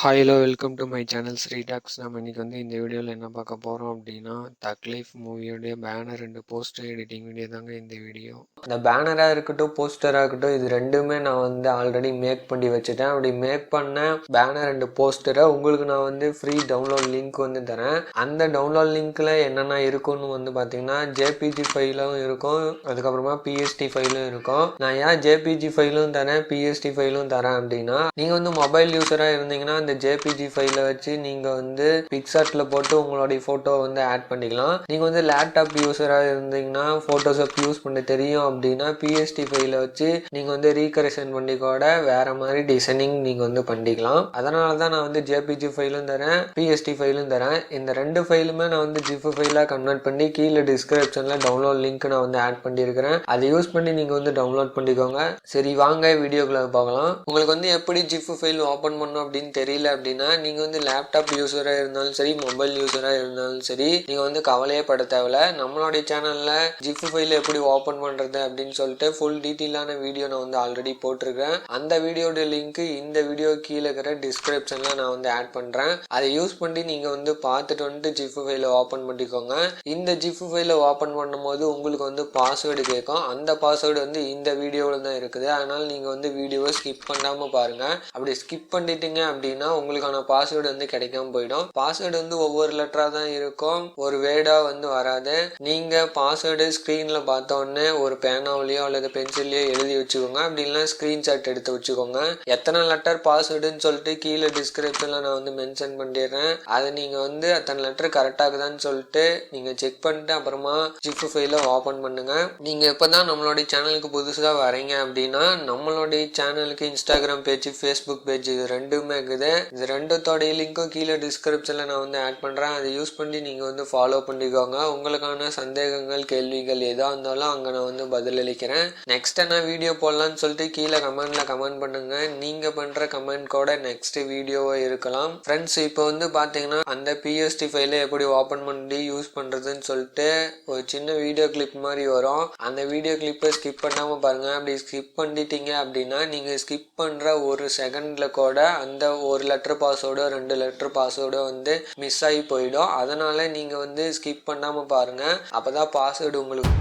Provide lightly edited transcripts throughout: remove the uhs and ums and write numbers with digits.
Hi hello welcome to my channel Sri talks. நம்ம இன்னைக்கு இந்த வீடியோவில் என்ன பார்க்க போகிறோம் அப்படின்னா, தக் லைஃப் மூவியோடைய banner and poster editing video தாங்க இந்த வீடியோ. இந்த பேனராக இருக்கட்டும் போஸ்டராக இருக்கட்டும் இது ரெண்டுமே நான் ஆல்ரெடி மேக் பண்ணி வச்சுட்டேன். அப்படி மேக் பண்ண பேனர் அண்ட் போஸ்டரை உங்களுக்கு நான் ஃப்ரீ டவுன்லோட் லிங்க் தரேன். அந்த டவுன்லோட் லிங்க்கில் என்னென்ன இருக்குன்னு பார்த்தீங்கன்னா ஜேபிஜி ஃபைலும் இருக்கும், அதுக்கப்புறமா பிஎஸ்டி ஃபைலும் இருக்கும். நான் ஏன் ஜேபிஜி ஃபைலும் தரேன் பிஎஸ்டி ஃபைலும் தரேன் அப்படின்னா, நீங்கள் மொபைல் யூஸராக இருந்தீங்கன்னா இந்த ஜேபிஜி ஃபைலை வச்சு நீங்கள் பிக்சார்ட்ல போட்டு உங்களுடைய ஃபோட்டோ ஆட் பண்ணிக்கலாம். நீங்கள் லேப்டாப் யூஸராக இருந்தீங்கன்னா ஃபோட்டோஷாப் யூஸ் பண்ண தெரியும் அப்படின்னா பிஎஸ்டி ஃபைலை வச்சு நீங்கள் ரீகரெக்ஷன் பண்ணி கூட வேற மாதிரி டிசைனிங் நீங்கள் பண்ணிக்கலாம். அதனால தான் நான் ஜேபிஜி ஃபைலும் தரேன் பிஎஸ்டி ஃபைலும் தரேன். இந்த ரெண்டு ஃபைலுமே நான் ஜிப் ஃபைலாக கன்வெர்ட் பண்ணி கீழே டிஸ்கிரிப்ஷனில் டவுன்லோட் லிங்க் நான் ஆட் பண்ணியிருக்கிறேன். அதை யூஸ் பண்ணி நீங்கள் டவுன்லோட் பண்ணிக்கோங்க. சரி வாங்க வீடியோக்குள்ள பார்க்கலாம். உங்களுக்கு எப்படி ஜிப் ஃபைல் ஓப்பன் பண்ணணும் அப்படின்னு தெரியல அப்படின்னா நீங்க லேப்டாப் யூஸரா இருந்தாலும் சரி மொபைல் யூஸரா இருந்தாலும் சரி நீங்க கவலையே பட தேவையில்ல. நம்மளுடைய சேனல்ல ஜிப் ஃபைல் எப்படி ஓபன் பண்றது அப்படின்னு சொல்லிட்டு ஃபுல் டீட்டெயிலான வீடியோ நான் ஆல்ரெடி போட்டிருக்கேன். அந்த வீடியோட லிங்க் இந்த வீடியோ கீழே இருக்கிற டிஸ்கிரிப்ஷன்ல நான் ஆட் பண்றேன். அதை யூஸ் பண்ணி நீங்க பார்த்துட்டு ஜிப் ஃபைல ஓபன் பண்ணிக்கோங்க. இந்த ஜிப் ஃபைல ஓபன் பண்ணும்போது உங்களுக்கு பாஸ்வேர்டு கேட்கும். அந்த பாஸ்வேர்டு இந்த வீடியோவில் தான் இருக்குது. அதனால நீங்க வீடியோவை ஸ்கிப் பண்ணாம பாருங்க. அப்படி ஸ்கிப் பண்ணிட்டீங்க அப்படின்னா உங்களுக்கான பாஸ்வேர்டு கிடைக்காம போயிடும். பாஸ்வேர்டு ஒவ்வொரு லெட்டரா தான் இருக்கும், ஒரு வேர்டா வராது. நீங்க பாஸ்வேர்டு ஸ்கிரீன்ல பார்த்த உடனே ஒரு பேனாவிலயோ அல்லது பென்சிலையோ எழுதி வச்சுக்கோங்க. அப்படி இல்லைன்னா ஸ்கிரீன்ஷாட் எடுத்து வச்சுக்கோங்க. எத்தனை லெட்டர் பாஸ்வேர்டுன்னு சொல்லிட்டு கீழே டிஸ்கிரிப்ஷன்ல நான் மென்ஷன் பண்ணிடுறேன். அதை நீங்க அத்தனை லெட்டர் கரெக்டா இருக்குதான்னு சொல்லிட்டு நீங்க செக் பண்ணிட்டு அப்புறமா ஜிப் ஃபைல ஓபன் பண்ணுங்க. நீங்க இப்பதான் நம்மளுடைய சேனலுக்கு புதுசா வரீங்க அப்படின்னா நம்மளுடைய சேனலுக்கு இன்ஸ்டாகிராம் பேஜ் ஃபேஸ்புக் பேஜ் இது ரெண்டுமே இருக்குது. இது ரெண்டுத்தோடைய லிங்க்கும் கீழே டிஸ்கிரிப்ஷன்ல நான் ஆட் பண்றேன். அதை யூஸ் பண்ணி நீங்க ஃபாலோ பண்ணிக்கோங்க. உங்களுக்கான சந்தேகங்கள் கேள்விகள் ஏதா இருந்தாலும் அங்க நான் பதிலளிக்கிறேன். நெக்ஸ்ட் என்ன வீடியோ போடலாம்னு சொல்லிட்டு கீழே கமெண்ட்ல கமெண்ட் பண்ணுங்க. நீங்க பண்ற கமெண்ட் கூட நெக்ஸ்ட் வீடியோவா இருக்கலாம். ஃப்ரெண்ட்ஸ் இப்போ பாத்தீங்கன்னா அந்த பிஎஸ்டி ஃபைலை எப்படி ஓபன் பண்ணி யூஸ் பண்றதுன்னு சொல்லிட்டு ஒரு சின்ன வீடியோ கிளிப் மாதிரி வரும். அந்த வீடியோ கிளிப்பை ஸ்கிப் பண்ணாம பாருங்க. அப்படி ஸ்கிப் பண்ணிட்டீங்க அப்படின்னா நீங்க ஸ்கிப் பண்ற ஒரு செகண்ட்ல கூட அந்த ஒரு லெட்டர் பாஸ்வேர்டோ 2 லெட்டர் பாஸ்வேர்டோ மிஸ் ஆகி போயிடும். அதனால நீங்க ஸ்கிப் பண்ணாம பாருங்க. அப்பதான் பாஸ்வேர்டு உங்களுக்கு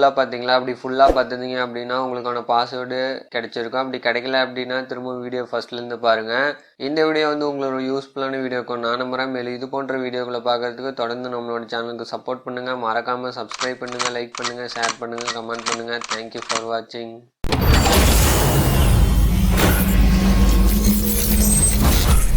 ஃபுல்லாக பார்த்தீங்களா? அப்படி ஃபுல்லாக பார்த்துருந்தீங்க அப்படின்னா உங்களுக்கான பாஸ்வேர்டு கிடைச்சிருக்கும். அப்படி கிடைக்கல அப்படின்னா திரும்ப வீடியோ ஃபர்ஸ்ட்லேருந்து பாருங்கள். இந்த வீடியோ வந்து உங்களோட யூஸ்ஃபுல்லான வீடியோக்கும் நான் நம்புகிறேன். மேலும் இது போன்ற வீடியோக்களை பார்க்குறதுக்கு தொடர்ந்து நம்மளோட சேனலுக்கு சப்போர்ட் பண்ணுங்கள். மறக்காமல் சப்ஸ்கிரைப் பண்ணுங்கள், லைக் பண்ணுங்கள், ஷேர் பண்ணுங்கள், கமெண்ட் பண்ணுங்கள். தேங்க்யூ ஃபார் வாட்சிங்.